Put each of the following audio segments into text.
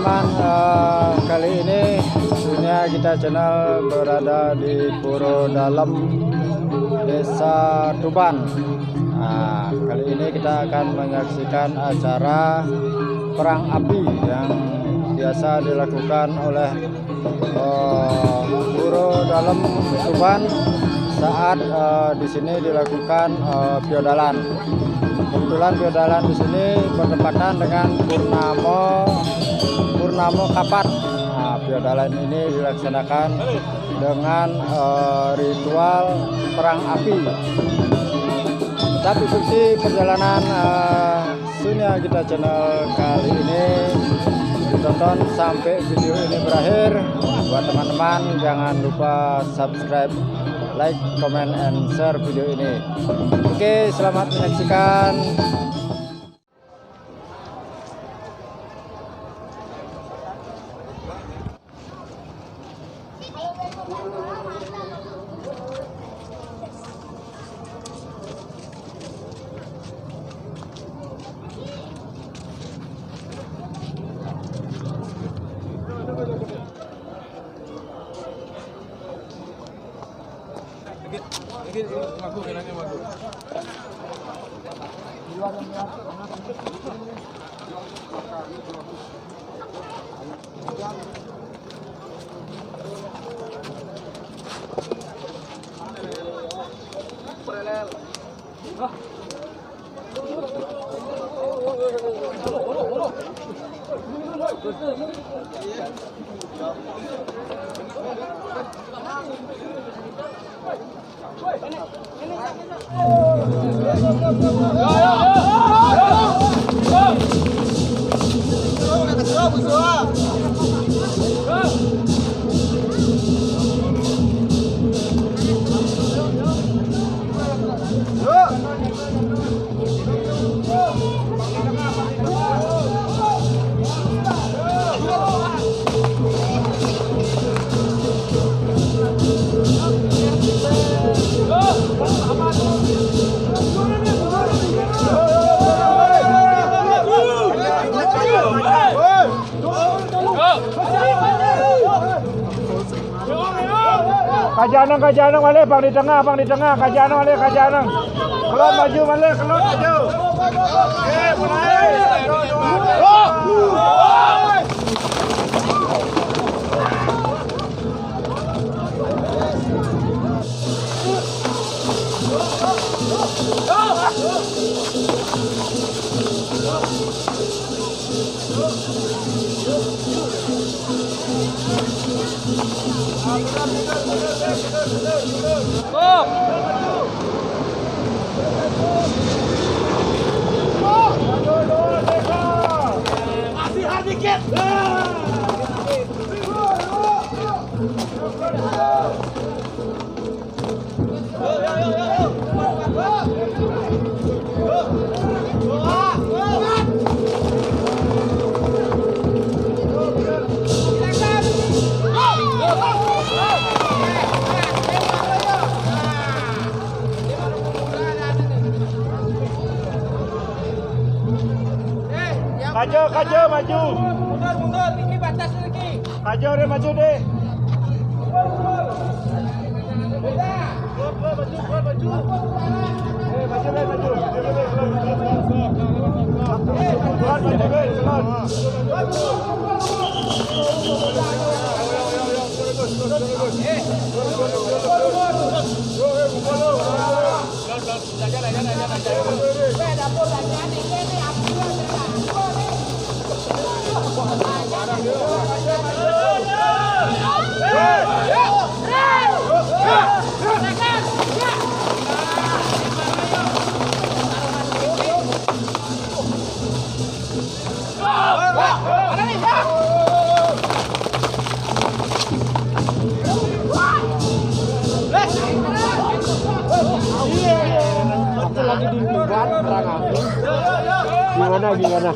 teman-teman, kali ini Dunia Kita Channel berada di Puro Dalem, Desa Tuban. Nah, kali ini kita akan menyaksikan acara perang api yang biasa dilakukan oleh Puro Dalem Tuban saat di sini dilakukan biodalan. Kebetulan biodalan di sini bertepatan dengan Purnamo Kapat. Nah, biodalan ini dilaksanakan dengan ritual perang api. Tetap ikuti perjalanan Dunia Kita Channel kali ini, ditonton sampai video ini berakhir. Buat teman-teman jangan lupa subscribe, like, comment, and share video ini. Oke, selamat menyaksikan. Kajanang wale bang di tengah, kajanang wale kajanang. Keluar maju wale, keluar maju. Mulai. Kajau, maju. Mundur, ini batas lagi. Kajau deh, maju deh. Lagi di Tuban perang api. Gimana?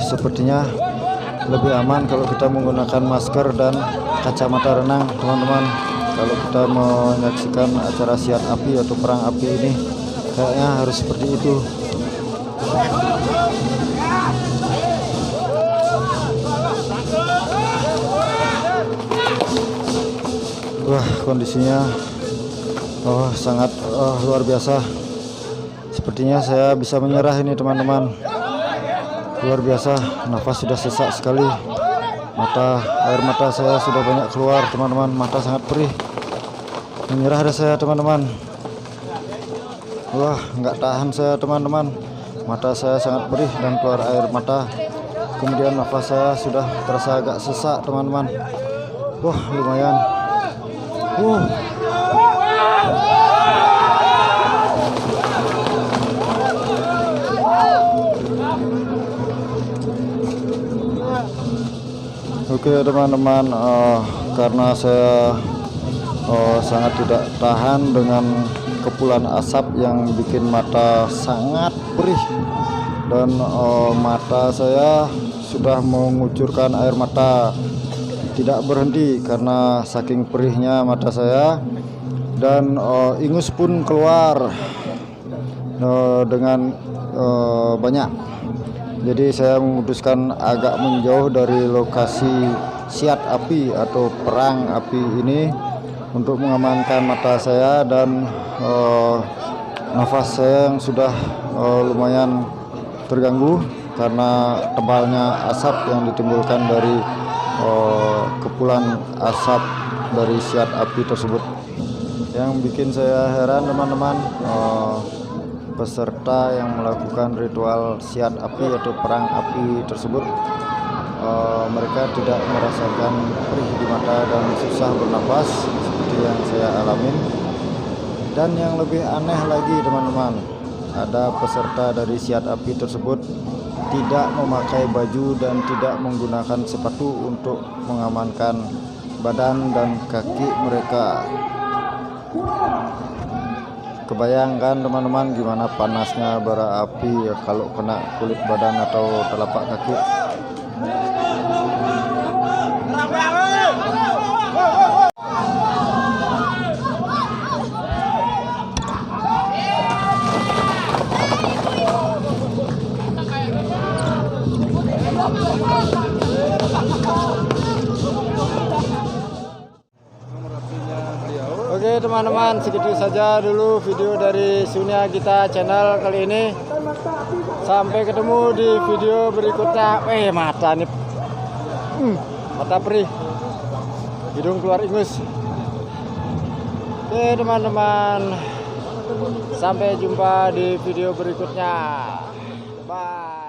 Sepertinya lebih aman kalau kita menggunakan masker dan kacamata renang, teman-teman. Kalau kita menyaksikan acara siat api atau perang api ini, kayaknya harus seperti itu. Wah, kondisinya sangat luar biasa. Sepertinya saya bisa menyerah ini, teman-teman. Luar biasa, nafas sudah sesak sekali. Air mata saya sudah banyak keluar, teman-teman. Mata sangat perih. Menyerah ada saya, teman-teman. Wah, nggak tahan saya, teman-teman. Mata saya sangat perih dan keluar air mata. Kemudian nafas saya sudah terasa agak sesak, teman-teman. Wah, lumayan. Oke, teman-teman, karena saya sangat tidak tahan dengan kepulan asap yang bikin mata sangat perih, dan mata saya sudah mengucurkan air mata tidak berhenti karena saking perihnya mata saya, dan ingus pun keluar dengan banyak. Jadi saya memutuskan agak menjauh dari lokasi siat api atau perang api ini untuk mengamankan mata saya dan nafas saya yang sudah lumayan terganggu karena tebalnya asap yang ditimbulkan dari kepulan asap dari siat api tersebut. Yang bikin saya heran, teman-teman, peserta yang melakukan ritual siat api atau perang api tersebut, mereka tidak merasakan perih di mata dan susah bernapas seperti yang saya alamin. Dan yang lebih aneh lagi, teman-teman, ada peserta dari siat api tersebut tidak memakai baju dan tidak menggunakan sepatu untuk mengamankan badan dan kaki mereka. Kebayangkan, teman-teman, gimana panasnya bara api ya kalau kena kulit badan atau telapak kaki. Oke, teman-teman, segitu saja dulu video dari Sunia Gita Channel kali ini. Sampai ketemu di video berikutnya. Mata nih, mata perih, hidung keluar ingus. Oke, teman-teman, sampai jumpa di video berikutnya. Bye.